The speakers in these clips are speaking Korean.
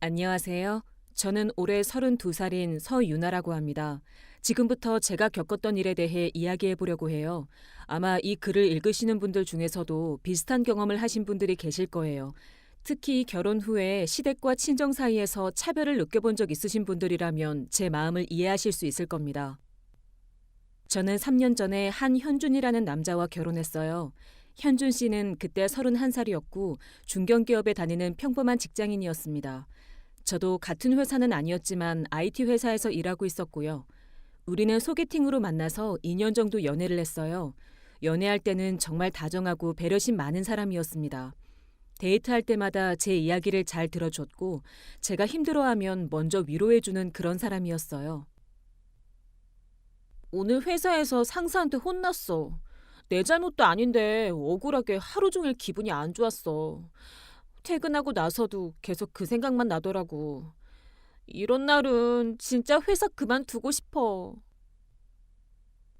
안녕하세요. 저는 올해 32살인 서유나라고 합니다. 지금부터 제가 겪었던 일에 대해 이야기해 보려고 해요. 아마 이 글을 읽으시는 분들 중에서도 비슷한 경험을 하신 분들이 계실 거예요. 특히 결혼 후에 시댁과 친정 사이에서 차별을 느껴본 적 있으신 분들이라면 제 마음을 이해하실 수 있을 겁니다. 저는 3년 전에 한현준이라는 남자와 결혼했어요. 현준 씨는 그때 31살이었고 중견기업에 다니는 평범한 직장인이었습니다. 저도 같은 회사는 아니었지만 IT 회사에서 일하고 있었고요. 우리는 소개팅으로 만나서 2년 정도 연애를 했어요. 연애할 때는 정말 다정하고 배려심 많은 사람이었습니다. 데이트할 때마다 제 이야기를 잘 들어줬고 제가 힘들어하면 먼저 위로해주는 그런 사람이었어요. 오늘 회사에서 상사한테 혼났어. 내 잘못도 아닌데 억울하게 하루 종일 기분이 안 좋았어. 퇴근하고 나서도 계속 그 생각만 나더라고. 이런 날은 진짜 회사 그만두고 싶어.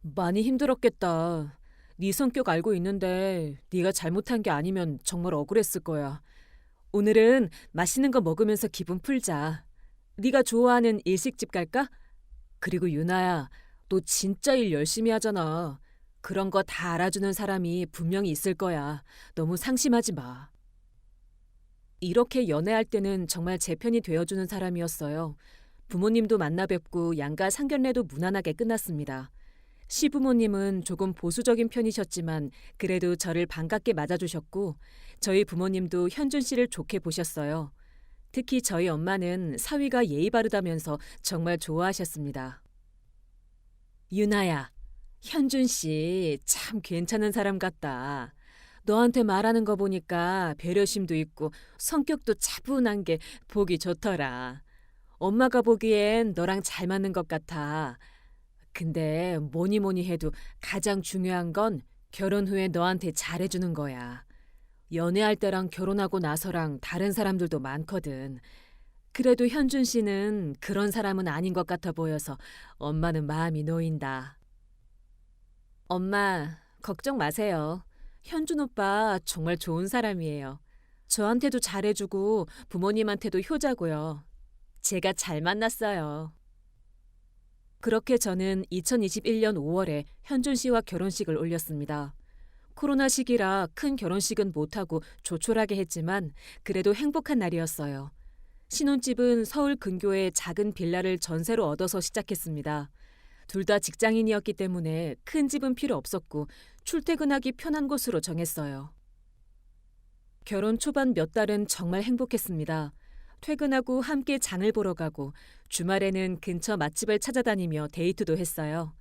많이 힘들었겠다. 네 성격 알고 있는데 네가 잘못한 게 아니면 정말 억울했을 거야. 오늘은 맛있는 거 먹으면서 기분 풀자. 네가 좋아하는 일식집 갈까? 그리고 유나야, 너 진짜 일 열심히 하잖아. 그런 거 다 알아주는 사람이 분명히 있을 거야. 너무 상심하지 마. 이렇게 연애할 때는 정말 제 편이 되어주는 사람이었어요. 부모님도 만나 뵙고 양가 상견례도 무난하게 끝났습니다. 시부모님은 조금 보수적인 편이셨지만 그래도 저를 반갑게 맞아주셨고 저희 부모님도 현준 씨를 좋게 보셨어요. 특히 저희 엄마는 사위가 예의 바르다면서 정말 좋아하셨습니다. 유나야, 현준 씨 참 괜찮은 사람 같다. 너한테 말하는 거 보니까 배려심도 있고 성격도 차분한 게 보기 좋더라. 엄마가 보기엔 너랑 잘 맞는 것 같아. 근데 뭐니 뭐니 해도 가장 중요한 건 결혼 후에 너한테 잘해주는 거야. 연애할 때랑 결혼하고 나서랑 다른 사람들도 많거든. 그래도 현준 씨는 그런 사람은 아닌 것 같아 보여서 엄마는 마음이 놓인다. 엄마, 걱정 마세요. 현준 오빠 정말 좋은 사람이에요. 저한테도 잘해주고 부모님한테도 효자고요. 제가 잘 만났어요. 그렇게 저는 2021년 5월에 현준 씨와 결혼식을 올렸습니다. 코로나 시기라 큰 결혼식은 못하고 조촐하게 했지만 그래도 행복한 날이었어요. 신혼집은 서울 근교의 작은 빌라를 전세로 얻어서 시작했습니다. 둘 다 직장인이었기 때문에 큰 집은 필요 없었고 출퇴근하기 편한 곳으로 정했어요. 결혼 초반 몇 달은 정말 행복했습니다. 퇴근하고 함께 장을 보러 가고 주말에는 근처 맛집을 찾아다니며 데이트도 했어요.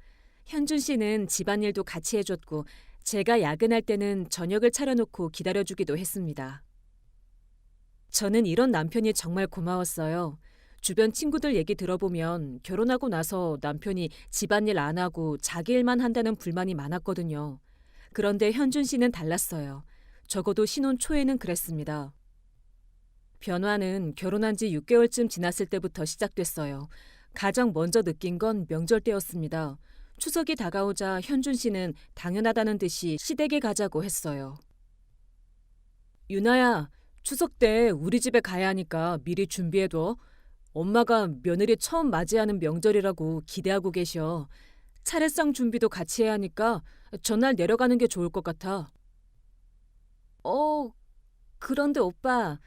현준 씨는 집안일도 같이 해줬고 제가 야근할 때는 저녁을 차려놓고 기다려주기도 했습니다. 저는 이런 남편이 정말 고마웠어요. 주변 친구들 얘기 들어보면 결혼하고 나서 남편이 집안일 안 하고 자기 일만 한다는 불만이 많았거든요. 그런데 현준 씨는 달랐어요. 적어도 신혼 초에는 그랬습니다. 변화는 결혼한 지 6개월쯤 지났을 때부터 시작됐어요. 가장 먼저 느낀 건 명절 때였습니다. 추석이 다가오자 현준 씨는 당연하다는 듯이 시댁에 가자고 했어요. 유나야, 추석 때 우리 집에 가야 하니까 미리 준비해둬. 엄마가 며느리 처음 맞이하는 명절이라고 기대하고 계셔. 차례상 준비도 같이 해야 하니까 전날 내려가는 게 좋을 것 같아. 어, 그런데 오빠,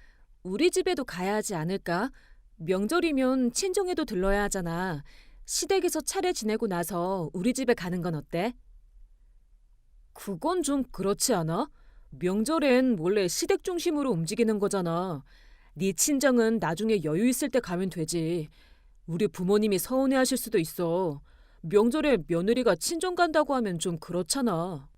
우리 집에도 가야 하지 않을까? 명절이면 친정에도 들러야 하잖아. 시댁에서 차례 지내고 나서 우리 집에 가는 건 어때? 그건 좀 그렇지 않아? 명절엔 원래 시댁 중심으로 움직이는 거잖아. 네 친정은 나중에 여유 있을 때 가면 되지. 우리 부모님이 서운해하실 수도 있어. 명절에 며느리가 친정 간다고 하면 좀 그렇잖아.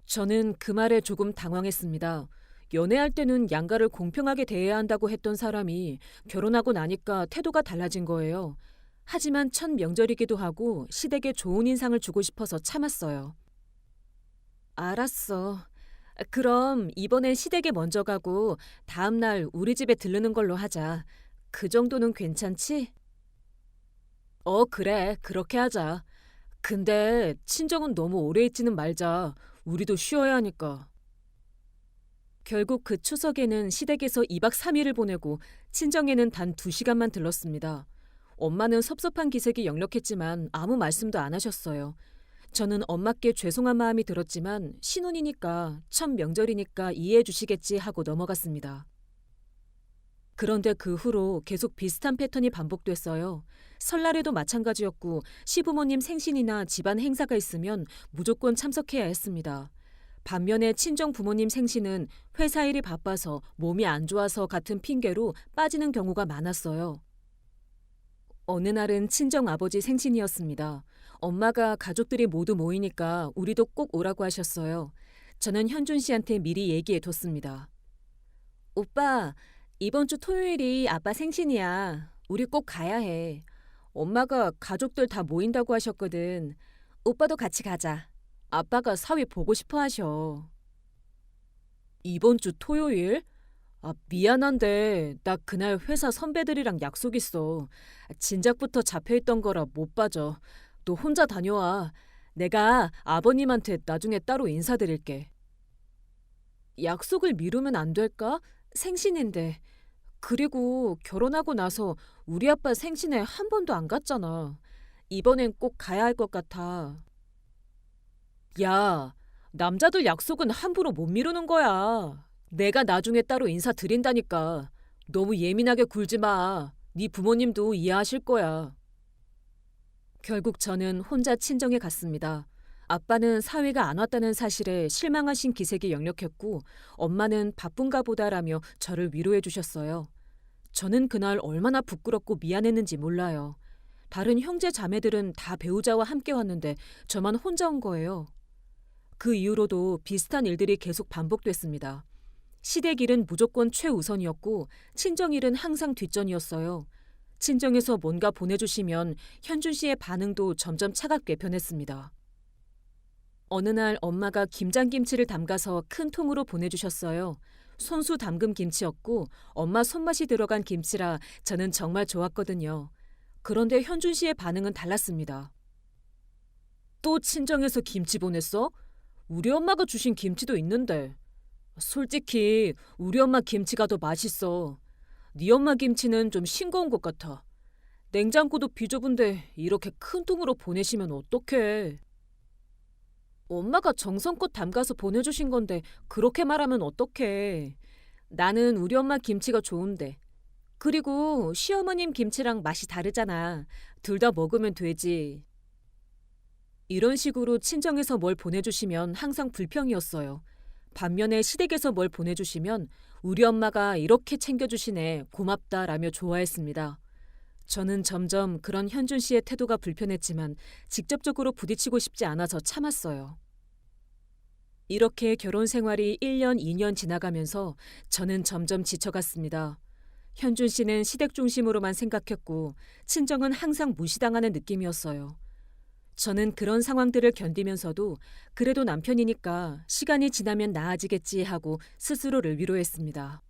저는 그 말에 조금 당황했습니다. 연애할 때는 양가를 공평하게 대해야 한다고 했던 사람이 결혼하고 나니까 태도가 달라진 거예요. 하지만 첫 명절이기도 하고 시댁에 좋은 인상을 주고 싶어서 참았어요. 알았어. 그럼 이번엔 시댁에 먼저 가고 다음 날 우리 집에 들르는 걸로 하자. 그 정도는 괜찮지? 그래. 그렇게 하자. 근데 친정은 너무 오래 있지는 말자. 우리도 쉬어야 하니까. 결국 그 추석에는 시댁에서 2박 3일을 보내고 친정에는 단 2시간만 들렀습니다. 엄마는 섭섭한 기색이 역력했지만 아무 말씀도 안 하셨어요. 저는 엄마께 죄송한 마음이 들었지만 신혼이니까 첫 명절이니까 이해해 주시겠지 하고 넘어갔습니다. 그런데 그 후로 계속 비슷한 패턴이 반복됐어요. 설날에도 마찬가지였고 시부모님 생신이나 집안 행사가 있으면 무조건 참석해야 했습니다. 반면에 친정 부모님 생신은 회사 일이 바빠서 몸이 안 좋아서 같은 핑계로 빠지는 경우가 많았어요. 어느 날은 친정 아버지 생신이었습니다. 엄마가 가족들이 모두 모이니까 우리도 꼭 오라고 하셨어요. 저는 현준 씨한테 미리 얘기해 뒀습니다. 오빠, 이번 주 토요일이 아빠 생신이야. 우리 꼭 가야 해. 엄마가 가족들 다 모인다고 하셨거든. 오빠도 같이 가자. 아빠가 사위 보고 싶어 하셔. 이번 주 토요일? 미안한데 나 그날 회사 선배들이랑 약속 있어. 진작부터 잡혀있던 거라 못 빠져. 너 혼자 다녀와. 내가 아버님한테 나중에 따로 인사드릴게. 약속을 미루면 안 될까? 생신인데. 그리고 결혼하고 나서 우리 아빠 생신에 한 번도 안 갔잖아. 이번엔 꼭 가야 할 것 같아. 야, 남자들 약속은 함부로 못 미루는 거야. 내가 나중에 따로 인사드린다니까. 너무 예민하게 굴지 마. 네 부모님도 이해하실 거야. 결국 저는 혼자 친정에 갔습니다. 아빠는 사위가 안 왔다는 사실에 실망하신 기색이 역력했고 엄마는 바쁜가 보다라며 저를 위로해 주셨어요. 저는 그날 얼마나 부끄럽고 미안했는지 몰라요. 다른 형제 자매들은 다 배우자와 함께 왔는데 저만 혼자 온 거예요. 그 이후로도 비슷한 일들이 계속 반복됐습니다. 시댁 일은 무조건 최우선이었고 친정 일은 항상 뒷전이었어요. 친정에서 뭔가 보내주시면 현준 씨의 반응도 점점 차갑게 변했습니다. 어느 날 엄마가 김장김치를 담가서 큰 통으로 보내주셨어요. 손수 담금 김치였고 엄마 손맛이 들어간 김치라 저는 정말 좋았거든요. 그런데 현준 씨의 반응은 달랐습니다. 또 친정에서 김치 보냈어? 우리 엄마가 주신 김치도 있는데. 솔직히 우리 엄마 김치가 더 맛있어. 네 엄마 김치는 좀 싱거운 것 같아. 냉장고도 비좁은데 이렇게 큰 통으로 보내시면 어떡해. 엄마가 정성껏 담가서 보내주신 건데 그렇게 말하면 어떡해. 나는 우리 엄마 김치가 좋은데. 그리고 시어머님 김치랑 맛이 다르잖아. 둘 다 먹으면 되지. 이런 식으로 친정에서 뭘 보내주시면 항상 불평이었어요. 반면에 시댁에서 뭘 보내주시면 우리 엄마가 이렇게 챙겨주시네 고맙다라며 좋아했습니다. 저는 점점 그런 현준 씨의 태도가 불편했지만 직접적으로 부딪히고 싶지 않아서 참았어요. 이렇게 결혼 생활이 1년, 2년 지나가면서 저는 점점 지쳐갔습니다. 현준 씨는 시댁 중심으로만 생각했고 친정은 항상 무시당하는 느낌이었어요. 저는 그런 상황들을 견디면서도 그래도 남편이니까 시간이 지나면 나아지겠지 하고 스스로를 위로했습니다.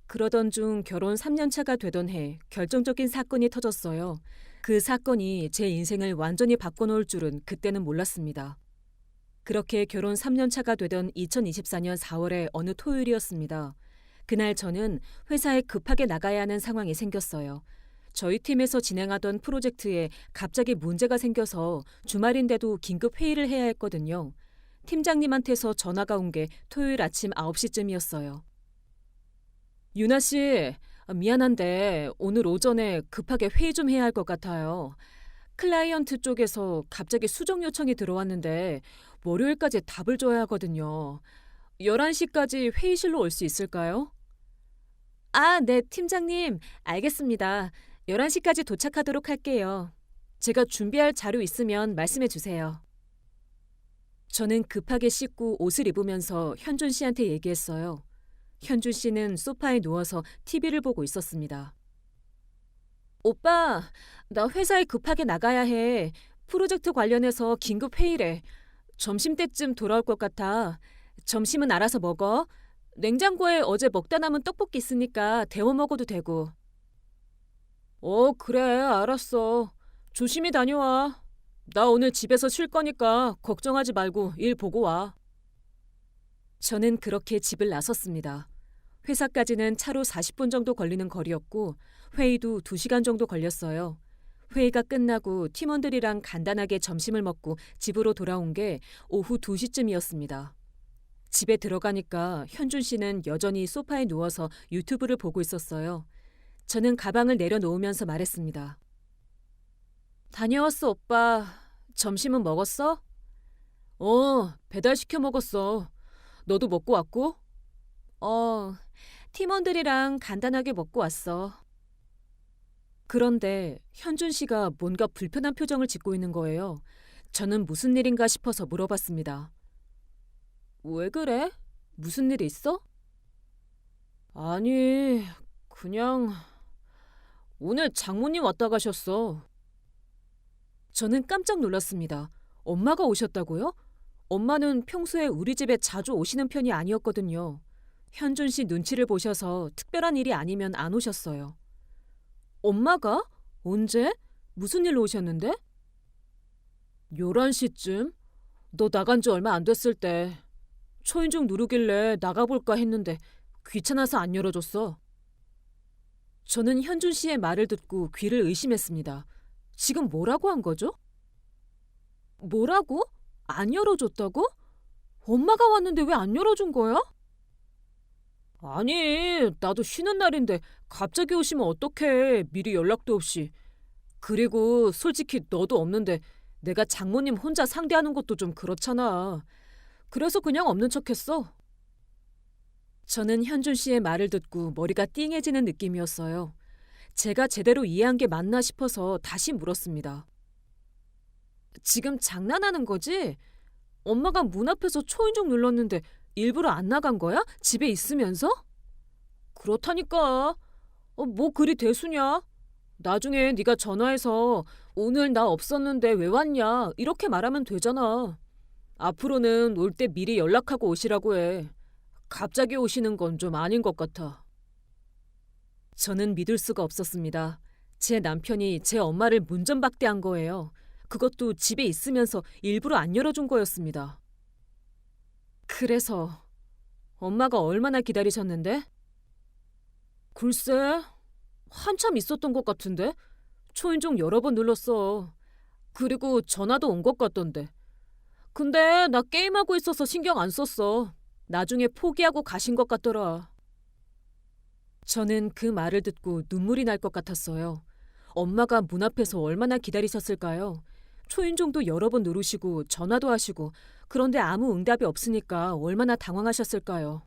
그러던 중 결혼 3년 차가 되던 해 결정적인 사건이 터졌어요. 그 사건이 제 인생을 완전히 바꿔놓을 줄은 그때는 몰랐습니다. 그렇게 결혼 3년 차가 되던 2024년 4월의 어느 토요일이었습니다. 그날 저는 회사에 급하게 나가야 하는 상황이 생겼어요. 저희 팀에서 진행하던 프로젝트에 갑자기 문제가 생겨서 주말인데도 긴급 회의를 해야 했거든요. 팀장님한테서 전화가 온 게 토요일 아침 9시쯤이었어요. 유나 씨, 미안한데 오늘 오전에 급하게 회의 좀 해야 할 것 같아요. 클라이언트 쪽에서 갑자기 수정 요청이 들어왔는데 월요일까지 답을 줘야 하거든요. 11시까지 회의실로 올 수 있을까요? 네, 팀장님. 알겠습니다. 11시까지 도착하도록 할게요. 제가 준비할 자료 있으면 말씀해 주세요. 저는 급하게 씻고 옷을 입으면서 현준 씨한테 얘기했어요. 현준 씨는 소파에 누워서 TV를 보고 있었습니다. 오빠, 나 회사에 급하게 나가야 해. 프로젝트 관련해서 긴급 회의래. 점심때쯤 돌아올 것 같아. 점심은 알아서 먹어. 냉장고에 어제 먹다 남은 떡볶이 있으니까 데워 먹어도 되고. 그래, 알았어. 조심히 다녀와. 나 오늘 집에서 쉴 거니까 걱정하지 말고 일 보고 와. 저는 그렇게 집을 나섰습니다. 회사까지는 차로 40분 정도 걸리는 거리였고 회의도 2시간 정도 걸렸어요. 회의가 끝나고 팀원들이랑 간단하게 점심을 먹고 집으로 돌아온 게 오후 2시쯤이었습니다. 집에 들어가니까 현준 씨는 여전히 소파에 누워서 유튜브를 보고 있었어요. 저는 가방을 내려놓으면서 말했습니다. 다녀왔어, 오빠. 점심은 먹었어? 배달시켜 먹었어. 너도 먹고 왔고? 팀원들이랑 간단하게 먹고 왔어. 그런데 현준 씨가 뭔가 불편한 표정을 짓고 있는 거예요. 저는 무슨 일인가 싶어서 물어봤습니다. 왜 그래? 무슨 일 있어? 아니, 그냥 오늘 장모님 왔다 가셨어. 저는 깜짝 놀랐습니다. 엄마가 오셨다고요? 엄마는 평소에 우리 집에 자주 오시는 편이 아니었거든요. 현준 씨 눈치를 보셔서 특별한 일이 아니면 안 오셨어요. 엄마가? 언제? 무슨 일로 오셨는데? 11시쯤? 너 나간 지 얼마 안 됐을 때. 초인종 누르길래 나가볼까 했는데 귀찮아서 안 열어줬어. 저는 현준 씨의 말을 듣고 귀를 의심했습니다. 지금 뭐라고 한 거죠? 뭐라고? 안 열어줬다고? 엄마가 왔는데 왜 안 열어준 거야? 아니, 나도 쉬는 날인데 갑자기 오시면 어떡해. 미리 연락도 없이. 그리고 솔직히 너도 없는데 내가 장모님 혼자 상대하는 것도 좀 그렇잖아. 그래서 그냥 없는 척했어. 저는 현준 씨의 말을 듣고 머리가 띵해지는 느낌이었어요. 제가 제대로 이해한 게 맞나 싶어서 다시 물었습니다. 지금 장난하는 거지? 엄마가 문 앞에서 초인종 눌렀는데 일부러 안 나간 거야? 집에 있으면서? 그렇다니까. 뭐 그리 대수냐? 나중에 네가 전화해서 오늘 나 없었는데 왜 왔냐 이렇게 말하면 되잖아. 앞으로는 올 때 미리 연락하고 오시라고 해. 갑자기 오시는 건 좀 아닌 것 같아. 저는 믿을 수가 없었습니다. 제 남편이 제 엄마를 문전박대한 거예요. 그것도 집에 있으면서 일부러 안 열어준 거였습니다. 그래서 엄마가 얼마나 기다리셨는데? 글쎄, 한참 있었던 것 같은데? 초인종 여러 번 눌렀어. 그리고 전화도 온 것 같던데. 근데 나 게임하고 있어서 신경 안 썼어. 나중에 포기하고 가신 것 같더라. 저는 그 말을 듣고 눈물이 날 것 같았어요. 엄마가 문 앞에서 얼마나 기다리셨을까요? 초인종도 여러 번 누르시고 전화도 하시고 그런데 아무 응답이 없으니까 얼마나 당황하셨을까요?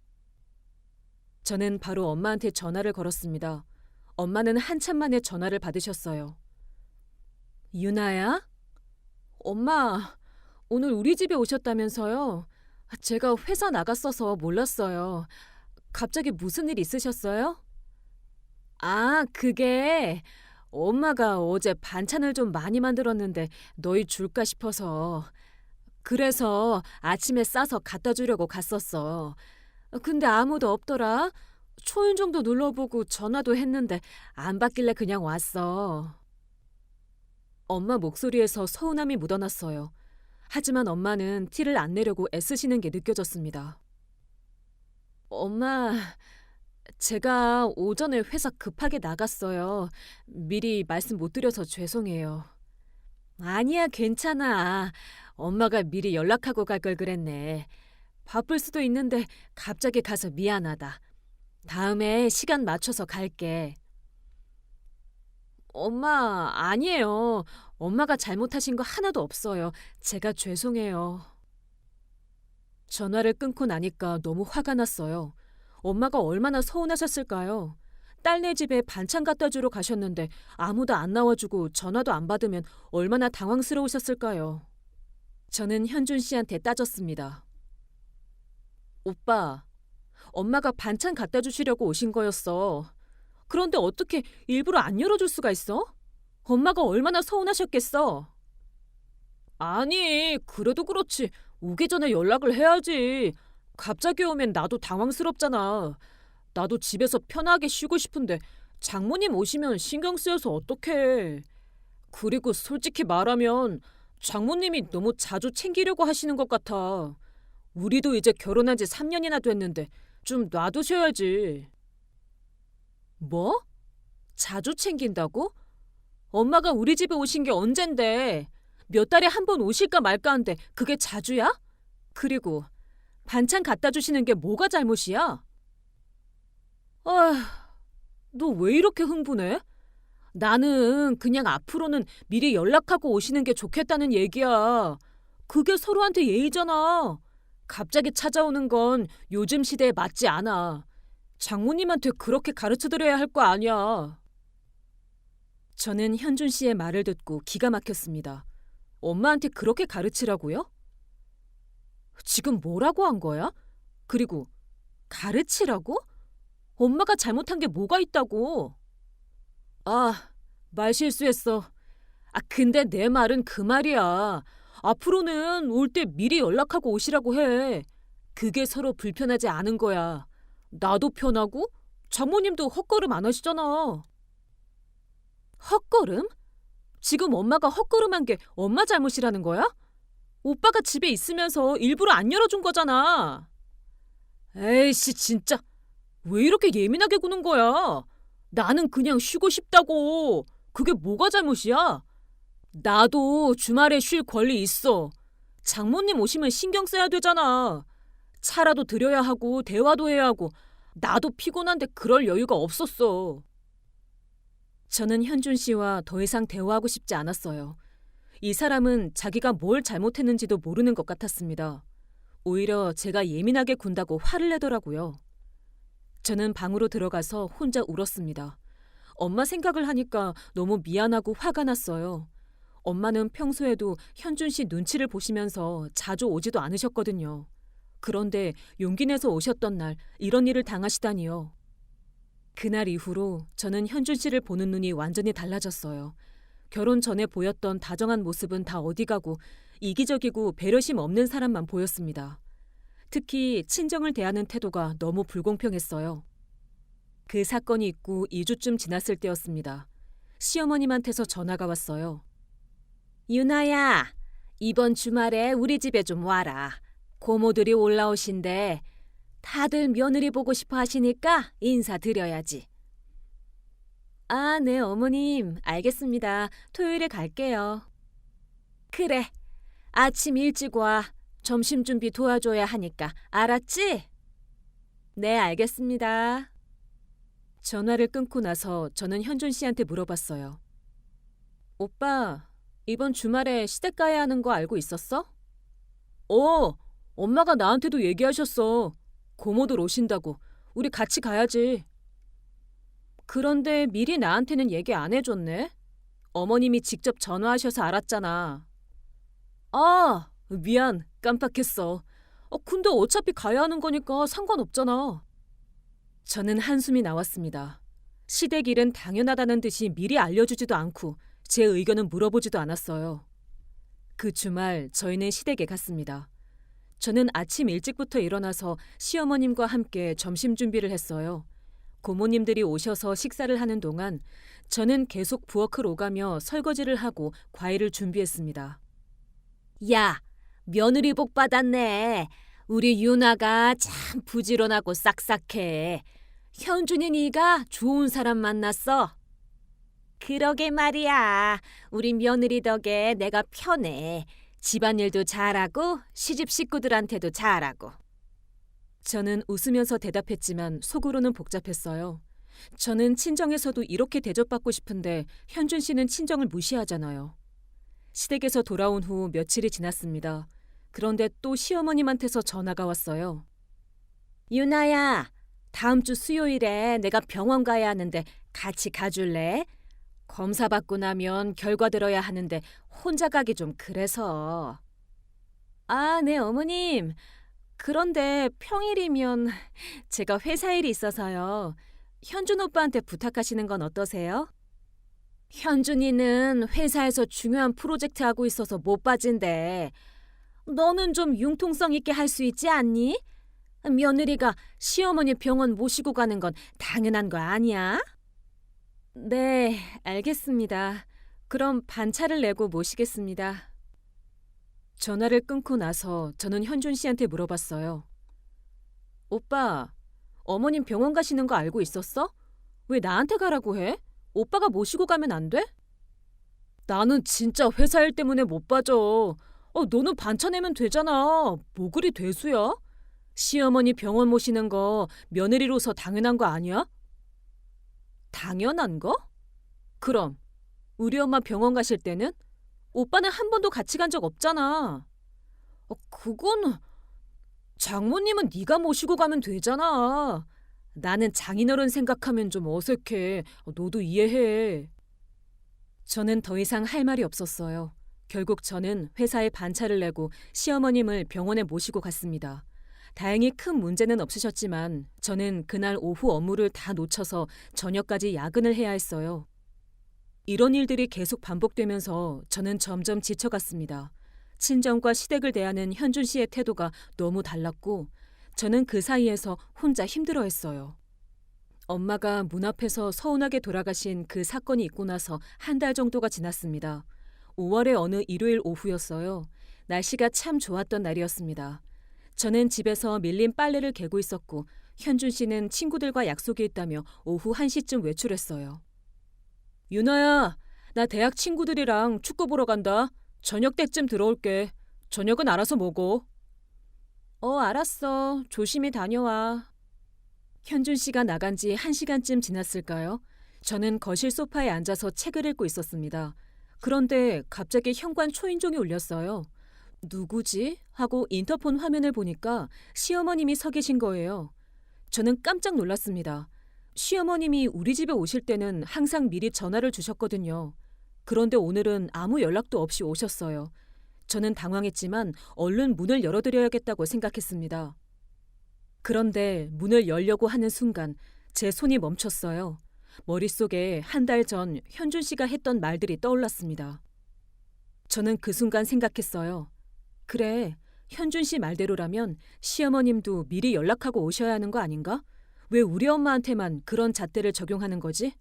저는 바로 엄마한테 전화를 걸었습니다. 엄마는 한참 만에 전화를 받으셨어요. 유나야? 엄마, 오늘 우리 집에 오셨다면서요? 제가 회사 나갔어서 몰랐어요. 갑자기 무슨 일 있으셨어요? 아, 그게 엄마가 어제 반찬을 좀 많이 만들었는데 너희 줄까 싶어서. 그래서 아침에 싸서 갖다 주려고 갔었어. 근데 아무도 없더라. 초인종도 눌러보고 전화도 했는데 안 받길래 그냥 왔어. 엄마 목소리에서 서운함이 묻어났어요. 하지만 엄마는 티를 안 내려고 애쓰시는 게 느껴졌습니다. 엄마, 제가 오전에 회사 급하게 나갔어요. 미리 말씀 못 드려서 죄송해요. 아니야, 괜찮아. 엄마가 미리 연락하고 갈 걸 그랬네. 바쁠 수도 있는데 갑자기 가서 미안하다. 다음에 시간 맞춰서 갈게. 엄마, 아니에요. 엄마가 잘못하신 거 하나도 없어요. 제가 죄송해요. 전화를 끊고 나니까 너무 화가 났어요. 엄마가 얼마나 서운하셨을까요? 딸네 집에 반찬 갖다 주러 가셨는데 아무도 안 나와주고 전화도 안 받으면 얼마나 당황스러우셨을까요? 저는 현준 씨한테 따졌습니다. 오빠, 엄마가 반찬 갖다 주시려고 오신 거였어. 그런데 어떻게 일부러 안 열어줄 수가 있어? 엄마가 얼마나 서운하셨겠어? 아니, 그래도 그렇지. 오기 전에 연락을 해야지. 갑자기 오면 나도 당황스럽잖아. 나도 집에서 편하게 쉬고 싶은데 장모님 오시면 신경 쓰여서 어떡해. 그리고 솔직히 말하면 장모님이 너무 자주 챙기려고 하시는 것 같아. 우리도 이제 결혼한 지 3년이나 됐는데 좀 놔두셔야지. 뭐? 자주 챙긴다고? 엄마가 우리 집에 오신 게 언젠데 몇 달에 한 번 오실까 말까 한데 그게 자주야? 그리고 반찬 갖다 주시는 게 뭐가 잘못이야? 아, 너 왜 이렇게 흥분해? 나는 그냥 앞으로는 미리 연락하고 오시는 게 좋겠다는 얘기야. 그게 서로한테 예의잖아. 갑자기 찾아오는 건 요즘 시대에 맞지 않아. 장모님한테 그렇게 가르쳐드려야 할 거 아니야. 저는 현준 씨의 말을 듣고 기가 막혔습니다. 엄마한테 그렇게 가르치라고요? 지금 뭐라고 한 거야? 그리고 가르치라고? 엄마가 잘못한 게 뭐가 있다고? 아, 말 실수했어. 근데 내 말은 그 말이야. 앞으로는 올 때 미리 연락하고 오시라고 해. 그게 서로 불편하지 않은 거야. 나도 편하고 장모님도 헛걸음 안 하시잖아. 헛걸음? 지금 엄마가 헛걸음한 게 엄마 잘못이라는 거야? 오빠가 집에 있으면서 일부러 안 열어준 거잖아. 에이씨, 진짜. 왜 이렇게 예민하게 구는 거야? 나는 그냥 쉬고 싶다고. 그게 뭐가 잘못이야? 나도 주말에 쉴 권리 있어. 장모님 오시면 신경 써야 되잖아. 차라도 드려야 하고 대화도 해야 하고 나도 피곤한데 그럴 여유가 없었어. 저는 현준 씨와 더 이상 대화하고 싶지 않았어요. 이 사람은 자기가 뭘 잘못했는지도 모르는 것 같았습니다. 오히려 제가 예민하게 군다고 화를 내더라고요. 저는 방으로 들어가서 혼자 울었습니다. 엄마 생각을 하니까 너무 미안하고 화가 났어요. 엄마는 평소에도 현준 씨 눈치를 보시면서 자주 오지도 않으셨거든요. 그런데 용기 내서 오셨던 날 이런 일을 당하시다니요. 그날 이후로 저는 현준 씨를 보는 눈이 완전히 달라졌어요. 결혼 전에 보였던 다정한 모습은 다 어디 가고 이기적이고 배려심 없는 사람만 보였습니다. 특히 친정을 대하는 태도가 너무 불공평했어요. 그 사건이 있고 2주쯤 지났을 때였습니다. 시어머님한테서 전화가 왔어요. 유나야, 이번 주말에 우리 집에 좀 와라. 고모들이 올라오신대. 다들 며느리 보고 싶어 하시니까 인사드려야지. 아, 네, 어머님. 알겠습니다. 토요일에 갈게요. 그래. 아침 일찍 와. 점심 준비 도와줘야 하니까. 알았지? 네, 알겠습니다. 전화를 끊고 나서 저는 현준 씨한테 물어봤어요. 오빠, 이번 주말에 시댁 가야 하는 거 알고 있었어? 엄마가 나한테도 얘기하셨어. 고모들 오신다고. 우리 같이 가야지. 그런데 미리 나한테는 얘기 안 해줬네. 어머님이 직접 전화하셔서 알았잖아. 아, 미안. 깜빡했어. 근데 어차피 가야 하는 거니까 상관없잖아. 저는 한숨이 나왔습니다. 시댁 일은 당연하다는 듯이 미리 알려주지도 않고 제 의견은 물어보지도 않았어요. 그 주말 저희는 시댁에 갔습니다. 저는 아침 일찍부터 일어나서 시어머님과 함께 점심 준비를 했어요. 고모님들이 오셔서 식사를 하는 동안 저는 계속 부엌을 오가며 설거지를 하고 과일을 준비했습니다. 야, 며느리 복 받았네. 우리 유나가 참 부지런하고 싹싹해. 현준이 네가 좋은 사람 만났어. 그러게 말이야. 우리 며느리 덕에 내가 편해. 집안일도 잘하고 시집 식구들한테도 잘하고. 저는 웃으면서 대답했지만 속으로는 복잡했어요. 저는 친정에서도 이렇게 대접받고 싶은데 현준 씨는 친정을 무시하잖아요. 시댁에서 돌아온 후 며칠이 지났습니다. 그런데 또 시어머님한테서 전화가 왔어요. 유나야, 다음 주 수요일에 내가 병원 가야 하는데 같이 가줄래? 검사 받고 나면 결과 들어야 하는데 혼자 가기 좀 그래서. 아, 네, 어머님. 그런데 평일이면 제가 회사 일이 있어서요. 현준 오빠한테 부탁하시는 건 어떠세요? 현준이는 회사에서 중요한 프로젝트 하고 있어서 못 빠진대. 너는 좀 융통성 있게 할 수 있지 않니? 며느리가 시어머니 병원 모시고 가는 건 당연한 거 아니야? 네, 알겠습니다. 그럼 반차를 내고 모시겠습니다. 전화를 끊고 나서 저는 현준 씨한테 물어봤어요. 오빠, 어머님 병원 가시는 거 알고 있었어? 왜 나한테 가라고 해? 오빠가 모시고 가면 안 돼? 나는 진짜 회사 일 때문에 못 빠져. 너는 반차 내면 되잖아. 뭐 그리 대수야? 시어머니 병원 모시는 거 며느리로서 당연한 거 아니야? 당연한 거? 그럼 우리 엄마 병원 가실 때는? 오빠는 한 번도 같이 간 적 없잖아. 그건 장모님은 네가 모시고 가면 되잖아. 나는 장인어른 생각하면 좀 어색해. 너도 이해해. 저는 더 이상 할 말이 없었어요. 결국 저는 회사에 반차를 내고 시어머님을 병원에 모시고 갔습니다. 다행히 큰 문제는 없으셨지만 저는 그날 오후 업무를 다 놓쳐서 저녁까지 야근을 해야 했어요. 이런 일들이 계속 반복되면서 저는 점점 지쳐갔습니다. 친정과 시댁을 대하는 현준 씨의 태도가 너무 달랐고 저는 그 사이에서 혼자 힘들어했어요. 엄마가 문 앞에서 서운하게 돌아가신 그 사건이 있고 나서 한 달 정도가 지났습니다. 5월의 어느 일요일 오후였어요. 날씨가 참 좋았던 날이었습니다. 저는 집에서 밀린 빨래를 개고 있었고 현준 씨는 친구들과 약속이 있다며 오후 1시쯤 외출했어요. 유나야, 나 대학 친구들이랑 축구 보러 간다. 저녁 때쯤 들어올게. 저녁은 알아서 먹어. 알았어. 조심히 다녀와. 현준 씨가 나간 지 1시간쯤 지났을까요? 저는 거실 소파에 앉아서 책을 읽고 있었습니다. 그런데 갑자기 현관 초인종이 울렸어요. 누구지? 하고 인터폰 화면을 보니까 시어머님이 서 계신 거예요. 저는 깜짝 놀랐습니다. 시어머님이 우리 집에 오실 때는 항상 미리 전화를 주셨거든요. 그런데 오늘은 아무 연락도 없이 오셨어요. 저는 당황했지만 얼른 문을 열어드려야겠다고 생각했습니다. 그런데 문을 열려고 하는 순간 제 손이 멈췄어요. 머릿속에 한 달 전 현준 씨가 했던 말들이 떠올랐습니다. 저는 그 순간 생각했어요. 그래, 현준 씨 말대로라면 시어머님도 미리 연락하고 오셔야 하는 거 아닌가? 왜 우리 엄마한테만 그런 잣대를 적용하는 거지?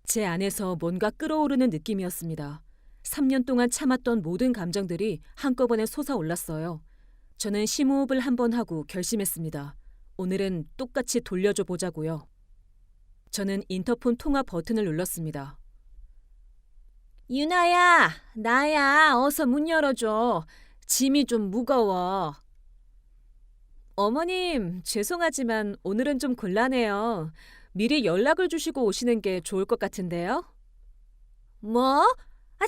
제 안에서 뭔가 끓어오르는 느낌이었습니다. 3년 동안 참았던 모든 감정들이 한꺼번에 솟아올랐어요. 저는 심호흡을 한번 하고 결심했습니다. 오늘은 똑같이 돌려줘 보자고요. 저는 인터폰 통화 버튼을 눌렀습니다. 유나야, 나야. 어서 문 열어줘. 짐이 좀 무거워. 어머님, 죄송하지만 오늘은 좀 곤란해요. 미리 연락을 주시고 오시는 게 좋을 것 같은데요? 뭐?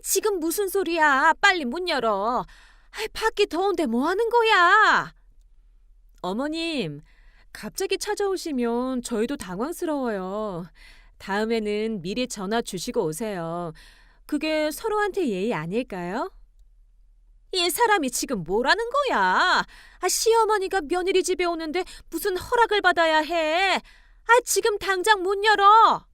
지금 무슨 소리야? 빨리 문 열어. 밖이 더운데 뭐 하는 거야? 어머님, 갑자기 찾아오시면 저희도 당황스러워요. 다음에는 미리 전화 주시고 오세요. 그게 서로한테 예의 아닐까요? 이 사람이 지금 뭐라는 거야? 시어머니가 며느리 집에 오는데 무슨 허락을 받아야 해? 지금 당장 문 열어!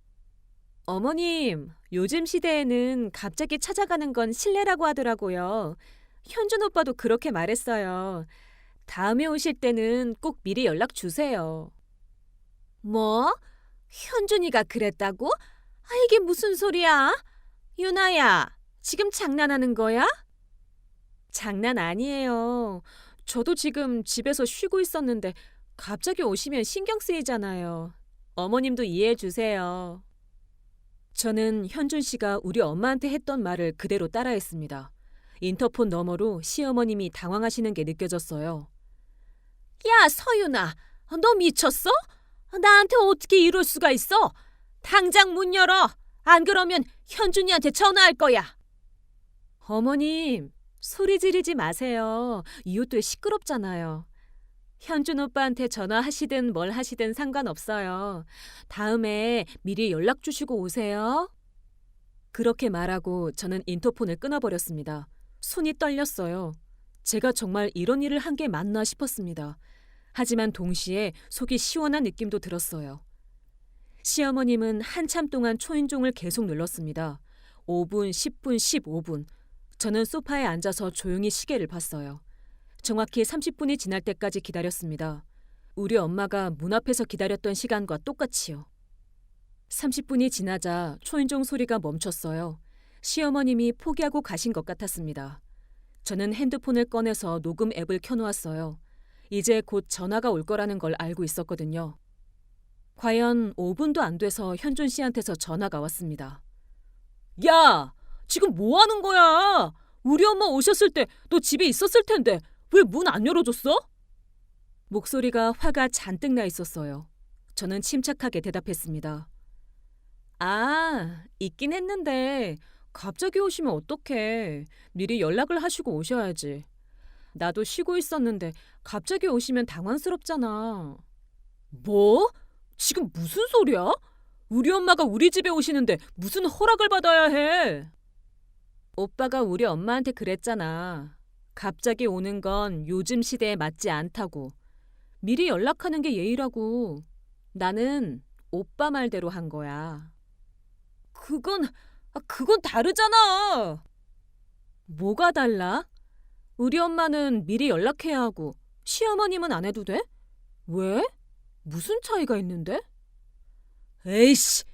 어머님, 요즘 시대에는 갑자기 찾아가는 건 실례라고 하더라고요. 현준 오빠도 그렇게 말했어요. 다음에 오실 때는 꼭 미리 연락 주세요. 뭐? 현준이가 그랬다고? 이게 무슨 소리야? 유나야, 지금 장난하는 거야? 장난 아니에요. 저도 지금 집에서 쉬고 있었는데 갑자기 오시면 신경 쓰이잖아요. 어머님도 이해해 주세요. 저는 현준 씨가 우리 엄마한테 했던 말을 그대로 따라했습니다. 인터폰 너머로 시어머님이 당황하시는 게 느껴졌어요. 야, 서윤아, 너 미쳤어? 나한테 어떻게 이럴 수가 있어? 당장 문 열어. 안 그러면 현준이한테 전화할 거야. 어머님, 소리 지르지 마세요. 이웃들 시끄럽잖아요. 현준 오빠한테 전화하시든 뭘 하시든 상관없어요. 다음에 미리 연락 주시고 오세요. 그렇게 말하고 저는 인터폰을 끊어버렸습니다. 손이 떨렸어요. 제가 정말 이런 일을 한 게 맞나 싶었습니다. 하지만 동시에 속이 시원한 느낌도 들었어요. 시어머님은 한참 동안 초인종을 계속 눌렀습니다. 5분, 10분, 15분. 저는 소파에 앉아서 조용히 시계를 봤어요. 정확히 30분이 지날 때까지 기다렸습니다. 우리 엄마가 문 앞에서 기다렸던 시간과 똑같이요. 30분이 지나자 초인종 소리가 멈췄어요. 시어머님이 포기하고 가신 것 같았습니다. 저는 핸드폰을 꺼내서 녹음 앱을 켜놓았어요. 이제 곧 전화가 올 거라는 걸 알고 있었거든요. 과연 5분도 안 돼서 현준 씨한테서 전화가 왔습니다. 야! 지금 뭐 하는 거야? 우리 엄마 오셨을 때 너 집에 있었을 텐데 왜 문 안 열어줬어? 목소리가 화가 잔뜩 나 있었어요. 저는 침착하게 대답했습니다. 아, 있긴 했는데 갑자기 오시면 어떡해. 미리 연락을 하시고 오셔야지. 나도 쉬고 있었는데 갑자기 오시면 당황스럽잖아. 뭐? 지금 무슨 소리야? 우리 엄마가 우리 집에 오시는데 무슨 허락을 받아야 해? 오빠가 우리 엄마한테 그랬잖아. 갑자기 오는 건 요즘 시대에 맞지 않다고. 미리 연락하는 게 예의라고. 나는 오빠 말대로 한 거야. 그건 다르잖아. 뭐가 달라? 우리 엄마는 미리 연락해야 하고 시어머님은 안 해도 돼? 왜? 무슨 차이가 있는데? 에이씨,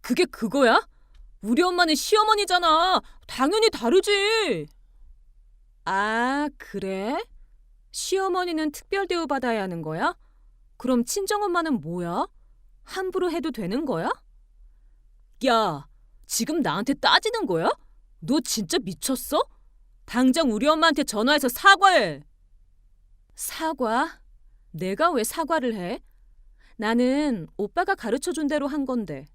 그게 그거야? 우리 엄마는 시어머니잖아. 당연히 다르지. 아, 그래? 시어머니는 특별 대우 받아야 하는 거야? 그럼 친정엄마는 뭐야? 함부로 해도 되는 거야? 야, 지금 나한테 따지는 거야? 너 진짜 미쳤어? 당장 우리 엄마한테 전화해서 사과해. 사과? 내가 왜 사과를 해? 나는 오빠가 가르쳐준 대로 한 건데.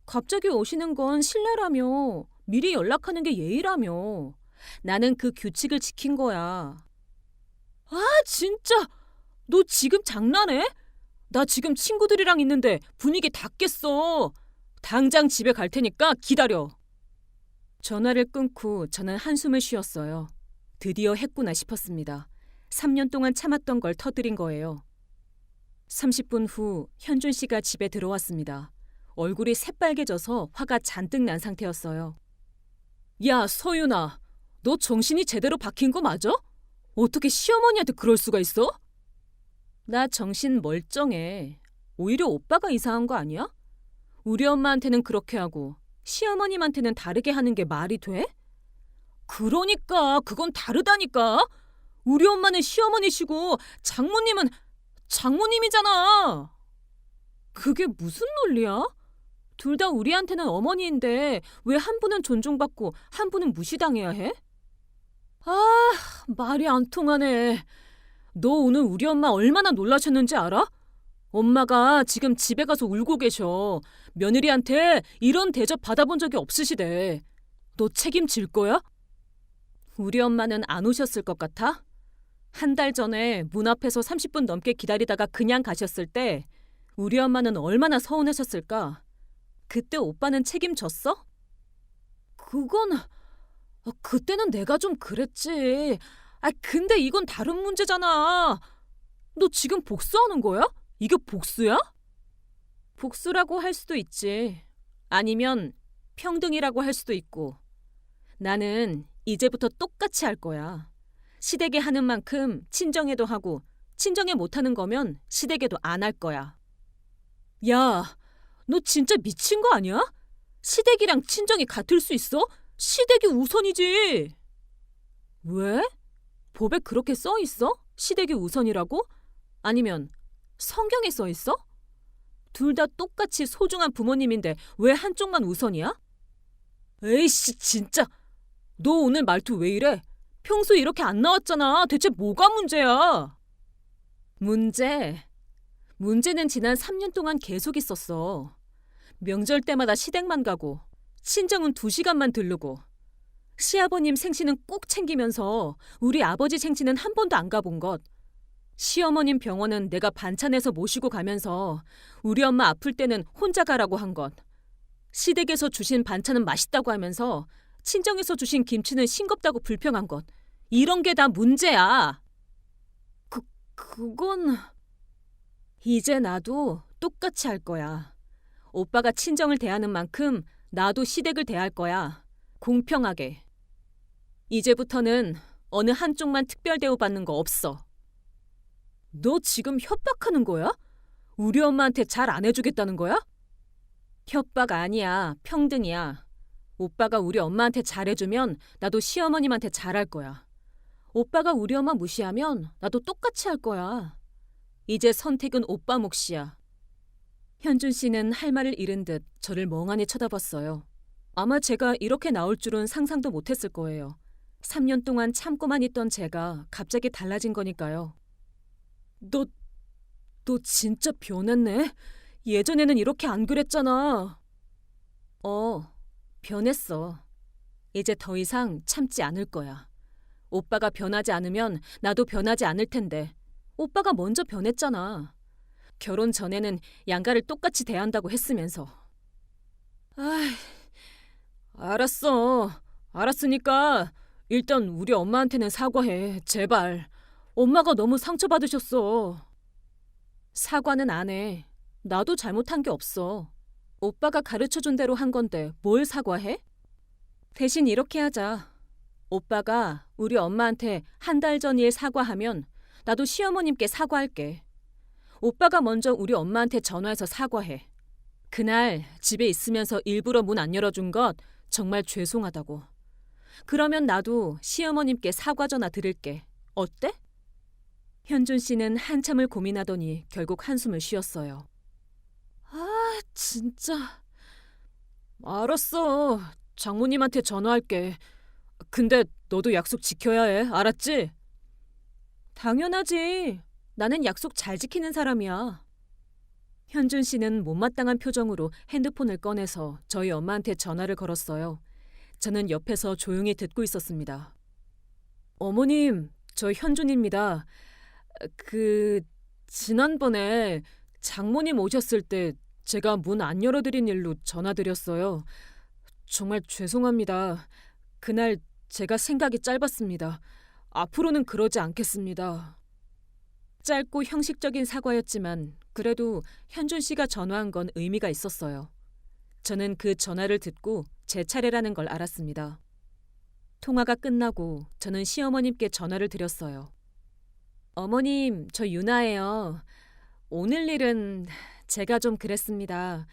갑자기 오시는 건 실례라며. 미리 연락하는 게 예의라며. 나는 그 규칙을 지킨 거야. 아, 진짜! 너 지금 장난해? 나 지금 친구들이랑 있는데 분위기 다 깼어. 당장 집에 갈 테니까 기다려. 전화를 끊고 저는 한숨을 쉬었어요. 드디어 했구나 싶었습니다. 3년 동안 참았던 걸 터뜨린 거예요. 30분 후 현준 씨가 집에 들어왔습니다. 얼굴이 새빨개져서 화가 잔뜩 난 상태였어요. 야, 서윤아. 너 정신이 제대로 박힌 거 맞아? 어떻게 시어머니한테 그럴 수가 있어? 나 정신 멀쩡해. 오히려 오빠가 이상한 거 아니야? 우리 엄마한테는 그렇게 하고 시어머님한테는 다르게 하는 게 말이 돼? 그러니까 그건 다르다니까. 우리 엄마는 시어머니시고 장모님은 장모님이잖아. 그게 무슨 논리야? 둘 다 우리한테는 어머니인데 왜 한 분은 존중받고 한 분은 무시당해야 해? 아, 말이 안 통하네. 너 오늘 우리 엄마 얼마나 놀라셨는지 알아? 엄마가 지금 집에 가서 울고 계셔. 며느리한테 이런 대접 받아본 적이 없으시대. 너 책임질 거야? 우리 엄마는 안 오셨을 것 같아? 한 달 전에 문 앞에서 30분 넘게 기다리다가 그냥 가셨을 때 우리 엄마는 얼마나 서운하셨을까? 그때 오빠는 책임졌어? 그때는 내가 좀 그랬지. 근데 이건 다른 문제잖아. 너 지금 복수하는 거야? 이게 복수야? 복수라고 할 수도 있지. 아니면 평등이라고 할 수도 있고. 나는 이제부터 똑같이 할 거야. 시댁에 하는 만큼 친정에도 하고 친정에 못하는 거면 시댁에도 안 할 거야. 야, 너 진짜 미친 거 아니야? 시댁이랑 친정이 같을 수 있어? 시댁이 우선이지. 왜? 법에 그렇게 써 있어? 시댁이 우선이라고? 아니면 성경에 써 있어? 둘 다 똑같이 소중한 부모님인데 왜 한쪽만 우선이야? 에이씨, 진짜. 너 오늘 말투 왜 이래? 평소 이렇게 안 나왔잖아. 대체 뭐가 문제야? 문제는 지난 3년 동안 계속 있었어. 명절 때마다 시댁만 가고 친정은 2시간만 들르고 시아버님 생신은 꼭 챙기면서 우리 아버지 생신은 한 번도 안 가본 것. 시어머님 병원은 내가 반찬해서 모시고 가면서 우리 엄마 아플 때는 혼자 가라고 한 것. 시댁에서 주신 반찬은 맛있다고 하면서 친정에서 주신 김치는 싱겁다고 불평한 것. 이런 게 다 문제야. 그건... 이제 나도 똑같이 할 거야. 오빠가 친정을 대하는 만큼 나도 시댁을 대할 거야. 공평하게. 이제부터는 어느 한쪽만 특별 대우받는 거 없어. 너 지금 협박하는 거야? 우리 엄마한테 잘 안 해주겠다는 거야? 협박 아니야. 평등이야. 오빠가 우리 엄마한테 잘해주면 나도 시어머님한테 잘할 거야. 오빠가 우리 엄마 무시하면 나도 똑같이 할 거야. 이제 선택은 오빠 몫이야. 현준 씨는 할 말을 잃은 듯 저를 멍하니 쳐다봤어요. 아마 제가 이렇게 나올 줄은 상상도 못했을 거예요. 3년 동안 참고만 있던 제가 갑자기 달라진 거니까요. 너 진짜 변했네? 예전에는 이렇게 안 그랬잖아. 변했어. 이제 더 이상 참지 않을 거야. 오빠가 변하지 않으면 나도 변하지 않을 텐데. 오빠가 먼저 변했잖아. 결혼 전에는 양가를 똑같이 대한다고 했으면서. 아이, 알았어. 알았으니까 일단 우리 엄마한테는 사과해. 제발. 엄마가 너무 상처받으셨어. 사과는 안 해. 나도 잘못한 게 없어. 오빠가 가르쳐준 대로 한 건데 뭘 사과해? 대신 이렇게 하자. 오빠가 우리 엄마한테 한 달 전 일 사과하면 나도 시어머님께 사과할게. 오빠가 먼저 우리 엄마한테 전화해서 사과해. 그날 집에 있으면서 일부러 문 안 열어준 것 정말 죄송하다고. 그러면 나도 시어머님께 사과 전화 드릴게. 어때? 현준 씨는 한참을 고민하더니 결국 한숨을 쉬었어요. 아, 진짜. 알았어. 장모님한테 전화할게. 근데 너도 약속 지켜야 해. 알았지? 당연하지. 나는 약속 잘 지키는 사람이야. 현준 씨는 못마땅한 표정으로 핸드폰을 꺼내서 저희 엄마한테 전화를 걸었어요. 저는 옆에서 조용히 듣고 있었습니다. 어머님, 저 현준입니다. 지난번에 장모님 오셨을 때 제가 문 안 열어드린 일로 전화드렸어요. 정말 죄송합니다. 그날 제가 생각이 짧았습니다. 앞으로는 그러지 않겠습니다. 짧고 형식적인 사과였지만 그래도 현준 씨가 전화한 건 의미가 있었어요. 저는 그 전화를 듣고 제 차례라는 걸 알았습니다. 통화가 끝나고 저는 시어머님께 전화를 드렸어요. 어머님, 저 유나예요. 오늘 일은 제가 좀 그랬습니다.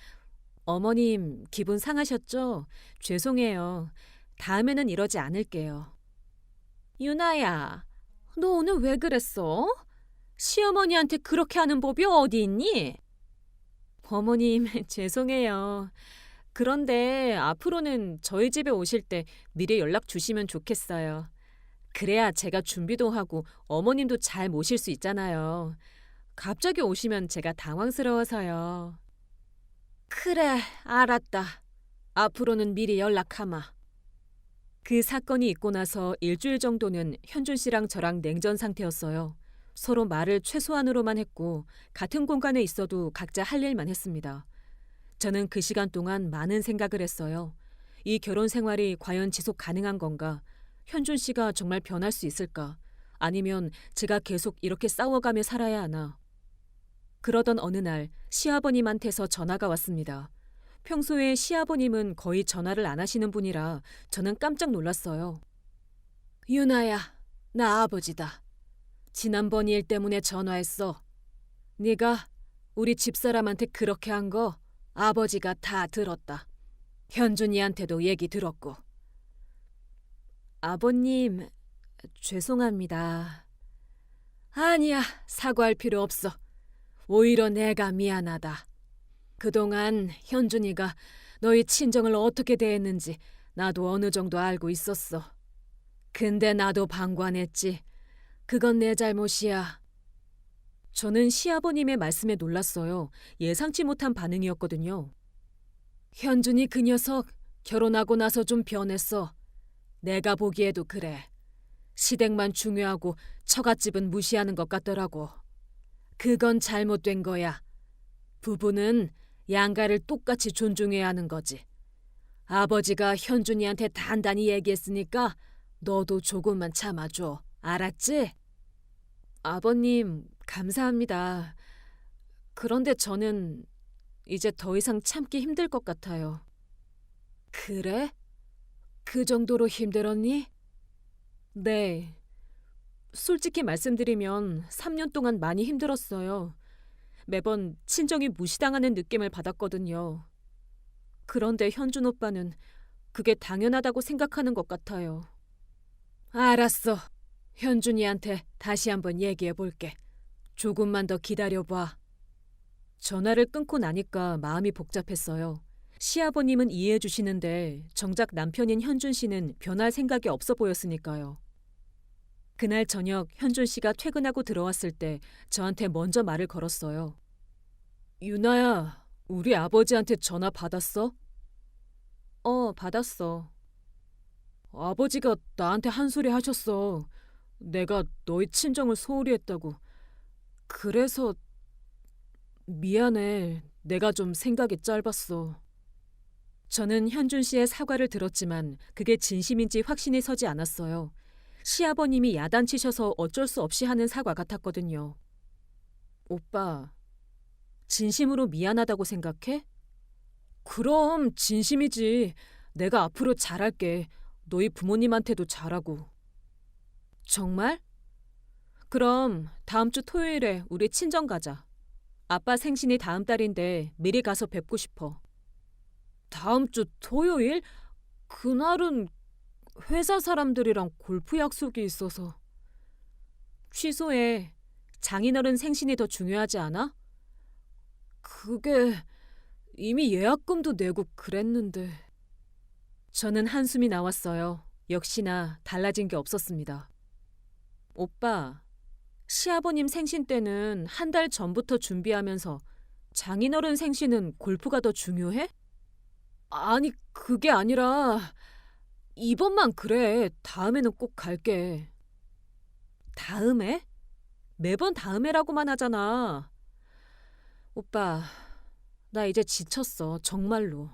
어머님, 기분 상하셨죠? 죄송해요. 다음에는 이러지 않을게요. 유나야, 너 오늘 왜 그랬어? 시어머니한테 그렇게 하는 법이 어디 있니? 어머님, 죄송해요. 그런데 앞으로는 저희 집에 오실 때 미리 연락 주시면 좋겠어요. 그래야 제가 준비도 하고 어머님도 잘 모실 수 있잖아요. 갑자기 오시면 제가 당황스러워서요. 그래, 알았다. 앞으로는 미리 연락하마. 그 사건이 있고 나서 일주일 정도는 현준 씨랑 저랑 냉전 상태였어요. 서로 말을 최소한으로만 했고 같은 공간에 있어도 각자 할 일만 했습니다. 저는 그 시간 동안 많은 생각을 했어요. 이 결혼 생활이 과연 지속 가능한 건가? 현준 씨가 정말 변할 수 있을까? 아니면 제가 계속 이렇게 싸워가며 살아야 하나? 그러던 어느 날 시아버님한테서 전화가 왔습니다. 평소에 시아버님은 거의 전화를 안 하시는 분이라 저는 깜짝 놀랐어요. 유나야, 나 아버지다. 지난번 일 때문에 전화했어. 네가 우리 집사람한테 그렇게 한 거 아버지가 다 들었다. 현준이한테도 얘기 들었고. 아버님, 죄송합니다. 아니야, 사과할 필요 없어. 오히려 내가 미안하다. 그동안 현준이가 너희 친정을 어떻게 대했는지 나도 어느 정도 알고 있었어. 근데 나도 방관했지. 그건 내 잘못이야. 저는 시아버님의 말씀에 놀랐어요. 예상치 못한 반응이었거든요. 현준이 그 녀석 결혼하고 나서 좀 변했어. 내가 보기에도 그래. 시댁만 중요하고 처갓집은 무시하는 것 같더라고. 그건 잘못된 거야. 부부는 양가를 똑같이 존중해야 하는 거지. 아버지가 현준이한테 단단히 얘기했으니까 너도 조금만 참아줘. 알았지? 아버님, 감사합니다. 그런데 저는 이제 더 이상 참기 힘들 것 같아요. 그래? 그 정도로 힘들었니? 네. 솔직히 말씀드리면 3년 동안 많이 힘들었어요. 매번 친정이 무시당하는 느낌을 받았거든요. 그런데 현준 오빠는 그게 당연하다고 생각하는 것 같아요. 알았어. 현준이한테 다시 한번 얘기해 볼게. 조금만 더 기다려봐. 전화를 끊고 나니까 마음이 복잡했어요. 시아버님은 이해해 주시는데 정작 남편인 현준 씨는 변할 생각이 없어 보였으니까요. 그날 저녁 현준 씨가 퇴근하고 들어왔을 때 저한테 먼저 말을 걸었어요. 유나야, 우리 아버지한테 전화 받았어? 받았어. 아버지가 나한테 한 소리 하셨어. 내가 너희 친정을 소홀히 했다고. 그래서 미안해. 내가 좀 생각이 짧았어. 저는 현준 씨의 사과를 들었지만 그게 진심인지 확신이 서지 않았어요. 시아버님이 야단치셔서 어쩔 수 없이 하는 사과 같았거든요. 오빠, 진심으로 미안하다고 생각해? 그럼 진심이지. 내가 앞으로 잘할게. 너희 부모님한테도 잘하고. 정말? 그럼 다음 주 토요일에 우리 친정 가자. 아빠 생신이 다음 달인데 미리 가서 뵙고 싶어. 다음 주 토요일? 그날은 회사 사람들이랑 골프 약속이 있어서. 취소해. 장인어른 생신이 더 중요하지 않아? 그게 이미 예약금도 내고 그랬는데. 저는 한숨이 나왔어요. 역시나 달라진 게 없었습니다. 오빠, 시아버님 생신 때는 한 달 전부터 준비하면서 장인어른 생신은 골프가 더 중요해? 아니, 그게 아니라 이번만 그래. 다음에는 꼭 갈게. 다음에? 매번 다음에라고만 하잖아. 오빠, 나 이제 지쳤어. 정말로.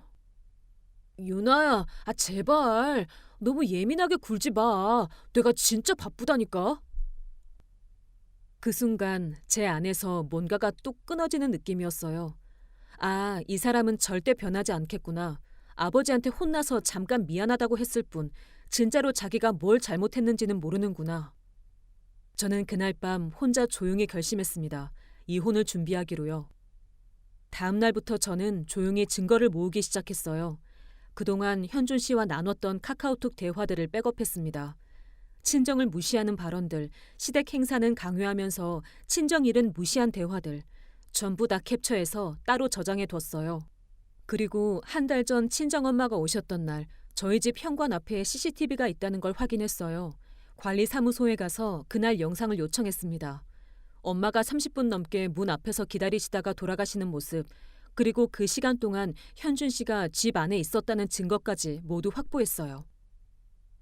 유나야, 제발. 너무 예민하게 굴지 마. 내가 진짜 바쁘다니까. 그 순간 제 안에서 뭔가가 뚝 끊어지는 느낌이었어요. 이 사람은 절대 변하지 않겠구나. 아버지한테 혼나서 잠깐 미안하다고 했을 뿐 진짜로 자기가 뭘 잘못했는지는 모르는구나. 저는 그날 밤 혼자 조용히 결심했습니다. 이혼을 준비하기로요. 다음 날부터 저는 조용히 증거를 모으기 시작했어요. 그동안 현준 씨와 나눴던 카카오톡 대화들을 백업했습니다. 친정을 무시하는 발언들, 시댁 행사는 강요하면서 친정일은 무시한 대화들, 전부 다 캡처해서 따로 저장해 뒀어요. 그리고 한 달 전 친정엄마가 오셨던 날 저희 집 현관 앞에 CCTV가 있다는 걸 확인했어요. 관리사무소에 가서 그날 영상을 요청했습니다. 엄마가 30분 넘게 문 앞에서 기다리시다가 돌아가시는 모습, 그리고 그 시간 동안 현준 씨가 집 안에 있었다는 증거까지 모두 확보했어요.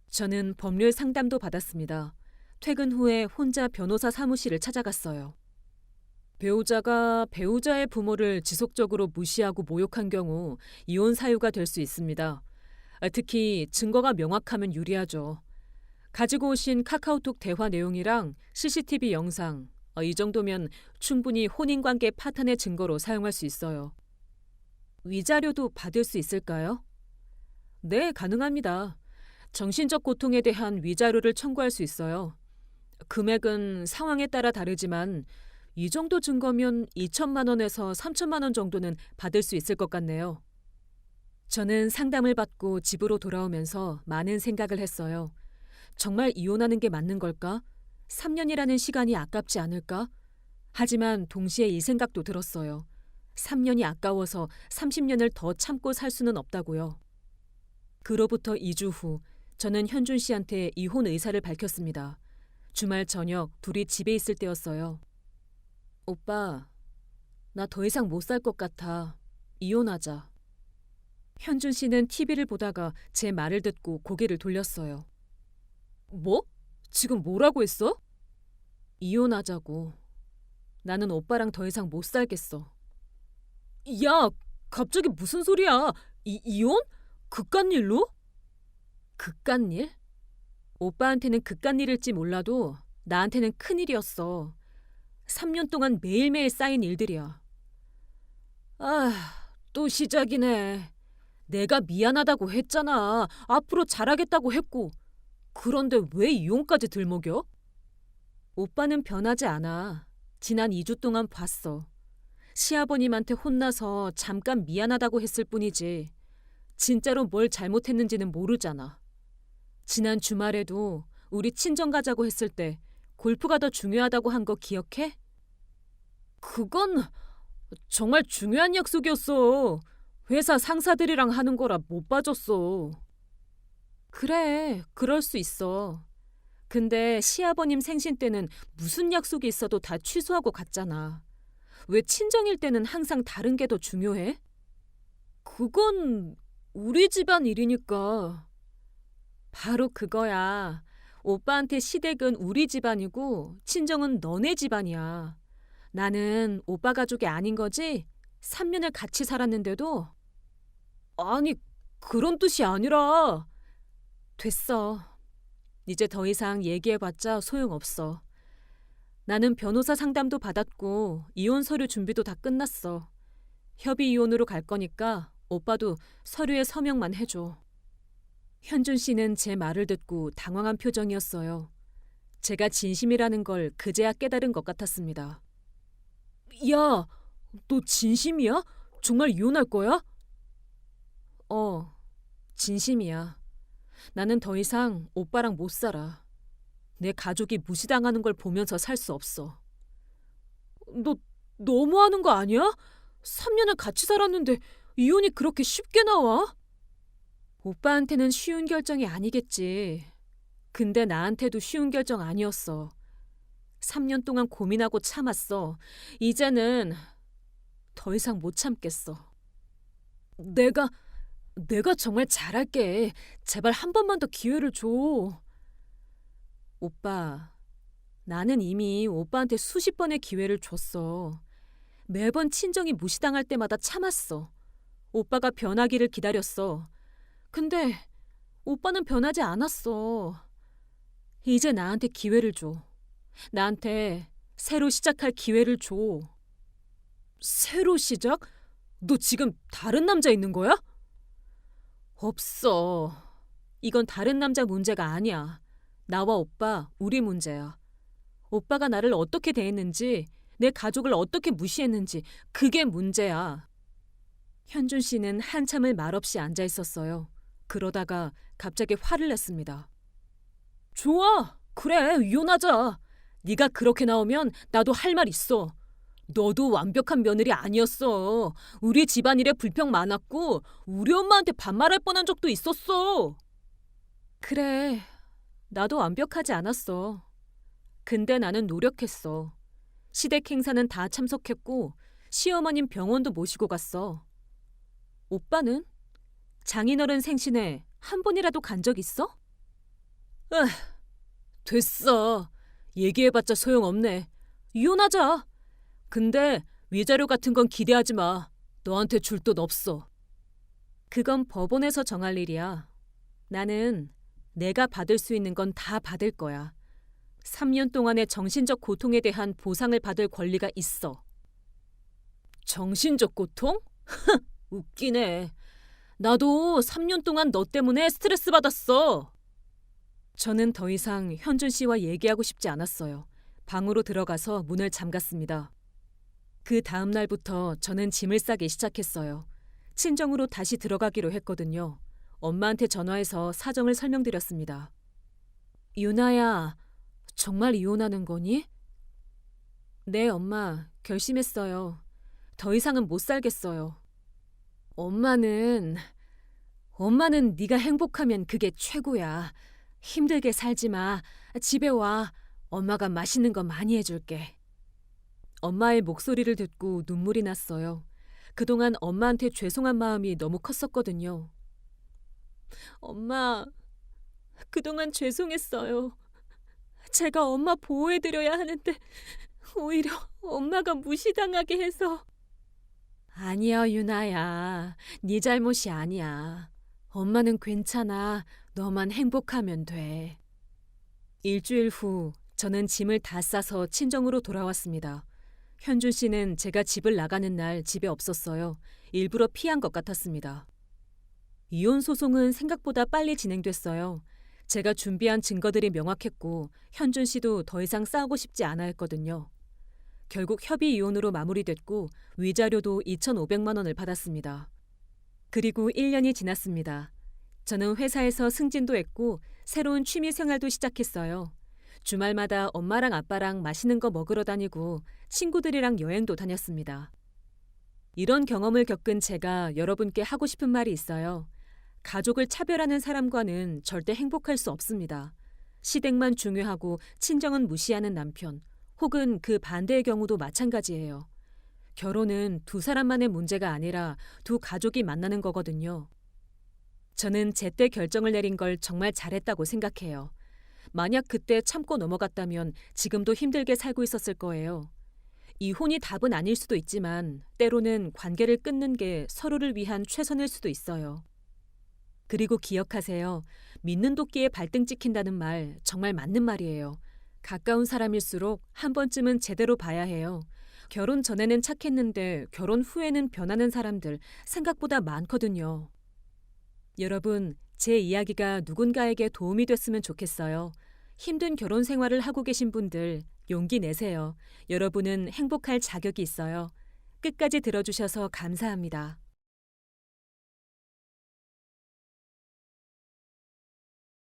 저는 법률 상담도 받았습니다. 퇴근 후에 혼자 변호사 사무실을 찾아갔어요. 배우자가 배우자의 부모를 지속적으로 무시하고 모욕한 경우 이혼 사유가 될 수 있습니다. 특히 증거가 명확하면 유리하죠. 가지고 오신 카카오톡 대화 내용이랑 CCTV 영상, 이 정도면 충분히 혼인관계 파탄의 증거로 사용할 수 있어요. 위자료도 받을 수 있을까요? 네, 가능합니다. 정신적 고통에 대한 위자료를 청구할 수 있어요. 금액은 상황에 따라 다르지만 이 정도 증거면 2천만 원에서 3천만 원 정도는 받을 수 있을 것 같네요. 저는 상담을 받고 집으로 돌아오면서 많은 생각을 했어요. 정말 이혼하는 게 맞는 걸까? 3년이라는 시간이 아깝지 않을까? 하지만 동시에 이 생각도 들었어요. 3년이 아까워서 30년을 더 참고 살 수는 없다고요. 그로부터 2주 후 저는 현준 씨한테 이혼 의사를 밝혔습니다. 주말 저녁 둘이 집에 있을 때였어요. 오빠, 나 더 이상 못 살 것 같아. 이혼하자. 현준 씨는 TV를 보다가 제 말을 듣고 고개를 돌렸어요. 뭐? 지금 뭐라고 했어? 이혼하자고. 나는 오빠랑 더 이상 못 살겠어. 야, 갑자기 무슨 소리야? 이혼? 그깟 일로? 그깟 일? 오빠한테는 그깟 일일지 몰라도 나한테는 큰일이었어. 3년 동안 매일매일 쌓인 일들이야. 또 시작이네. 내가 미안하다고 했잖아. 앞으로 잘하겠다고 했고. 그런데 왜 이혼까지 들먹여? 오빠는 변하지 않아. 지난 2주 동안 봤어. 시아버님한테 혼나서 잠깐 미안하다고 했을 뿐이지. 진짜로 뭘 잘못했는지는 모르잖아. 지난 주말에도 우리 친정 가자고 했을 때 골프가 더 중요하다고 한 거 기억해? 그건 정말 중요한 약속이었어. 회사 상사들이랑 하는 거라 못 빠졌어. 그래, 그럴 수 있어. 근데 시아버님 생신 때는 무슨 약속이 있어도 다 취소하고 갔잖아. 왜 친정일 때는 항상 다른 게 더 중요해? 그건 우리 집안 일이니까. 바로 그거야. 오빠한테 시댁은 우리 집안이고 친정은 너네 집안이야. 나는 오빠 가족이 아닌 거지? 3년을 같이 살았는데도? 아니, 그런 뜻이 아니라. 됐어. 이제 더 이상 얘기해봤자 소용없어. 나는 변호사 상담도 받았고 이혼 서류 준비도 다 끝났어. 협의 이혼으로 갈 거니까 오빠도 서류에 서명만 해줘. 현준 씨는 제 말을 듣고 당황한 표정이었어요. 제가 진심이라는 걸 그제야 깨달은 것 같았습니다. 야, 너 진심이야? 정말 이혼할 거야? 진심이야. 나는 더 이상 오빠랑 못 살아. 내 가족이 무시당하는 걸 보면서 살 수 없어. 너 너무하는 거 아니야? 3년을 같이 살았는데 이혼이 그렇게 쉽게 나와? 오빠한테는 쉬운 결정이 아니겠지. 근데 나한테도 쉬운 결정 아니었어. 3년 동안 고민하고 참았어. 이제는 더 이상 못 참겠어. 내가 정말 잘할게. 제발 한 번만 더 기회를 줘. 오빠, 나는 이미 오빠한테 수십 번의 기회를 줬어. 매번 친정이 무시당할 때마다 참았어. 오빠가 변하기를 기다렸어. 근데 오빠는 변하지 않았어. 이제 나한테 기회를 줘. 나한테 새로 시작할 기회를 줘. 새로 시작? 너 지금 다른 남자 있는 거야? 없어. 이건 다른 남자 문제가 아니야. 나와 오빠, 우리 문제야. 오빠가 나를 어떻게 대했는지, 내 가족을 어떻게 무시했는지 그게 문제야. 현준 씨는 한참을 말없이 앉아 있었어요. 그러다가 갑자기 화를 냈습니다. 좋아. 그래, 이혼하자. 네가 그렇게 나오면 나도 할 말 있어. 너도 완벽한 며느리 아니었어. 우리 집안일에 불평 많았고 우리 엄마한테 반말할 뻔한 적도 있었어. 그래, 나도 완벽하지 않았어. 근데 나는 노력했어. 시댁 행사는 다 참석했고 시어머님 병원도 모시고 갔어. 오빠는? 장인어른 생신에 한 번이라도 간 적 있어? 에휴, 됐어. 얘기해봤자 소용없네. 이혼하자. 근데 위자료 같은 건 기대하지 마. 너한테 줄 돈 없어. 그건 법원에서 정할 일이야. 나는 내가 받을 수 있는 건 다 받을 거야. 3년 동안의 정신적 고통에 대한 보상을 받을 권리가 있어. 정신적 고통? 웃기네. 나도 3년 동안 너 때문에 스트레스 받았어. 저는 더 이상 현준 씨와 얘기하고 싶지 않았어요. 방으로 들어가서 문을 잠갔습니다. 그 다음 날부터 저는 짐을 싸기 시작했어요. 친정으로 다시 들어가기로 했거든요. 엄마한테 전화해서 사정을 설명드렸습니다. 유나야, 정말 이혼하는 거니? 네, 엄마. 결심했어요. 더 이상은 못 살겠어요. 엄마는 네가 행복하면 그게 최고야. 힘들게 살지 마. 집에 와. 엄마가 맛있는 거 많이 해줄게. 엄마의 목소리를 듣고 눈물이 났어요. 그동안 엄마한테 죄송한 마음이 너무 컸었거든요. 엄마, 그동안 죄송했어요. 제가 엄마 보호해드려야 하는데 오히려 엄마가 무시당하게 해서. 아니야, 유나야. 네 잘못이 아니야. 엄마는 괜찮아. 너만 행복하면 돼. 일주일 후 저는 짐을 다 싸서 친정으로 돌아왔습니다. 현준 씨는 제가 집을 나가는 날 집에 없었어요. 일부러 피한 것 같았습니다. 이혼 소송은 생각보다 빨리 진행됐어요. 제가 준비한 증거들이 명확했고 현준 씨도 더 이상 싸우고 싶지 않아 했거든요. 결국 협의 이혼으로 마무리됐고 위자료도 2,500만 원을 받았습니다. 그리고 1년이 지났습니다. 저는 회사에서 승진도 했고 새로운 취미 생활도 시작했어요. 주말마다 엄마랑 아빠랑 맛있는 거 먹으러 다니고 친구들이랑 여행도 다녔습니다. 이런 경험을 겪은 제가 여러분께 하고 싶은 말이 있어요. 가족을 차별하는 사람과는 절대 행복할 수 없습니다. 시댁만 중요하고 친정은 무시하는 남편, 혹은 그 반대의 경우도 마찬가지예요. 결혼은 두 사람만의 문제가 아니라 두 가족이 만나는 거거든요. 저는 제때 결정을 내린 걸 정말 잘했다고 생각해요. 만약 그때 참고 넘어갔다면 지금도 힘들게 살고 있었을 거예요. 이혼이 답은 아닐 수도 있지만 때로는 관계를 끊는 게 서로를 위한 최선일 수도 있어요. 그리고 기억하세요. 믿는 도끼에 발등 찍힌다는 말 정말 맞는 말이에요. 가까운 사람일수록 한 번쯤은 제대로 봐야 해요. 결혼 전에는 착했는데 결혼 후에는 변하는 사람들 생각보다 많거든요. 여러분, 제 이야기가 누군가에게 도움이 됐으면 좋겠어요. 힘든 결혼 생활을 하고 계신 분들 용기 내세요. 여러분은 행복할 자격이 있어요. 끝까지 들어주셔서 감사합니다.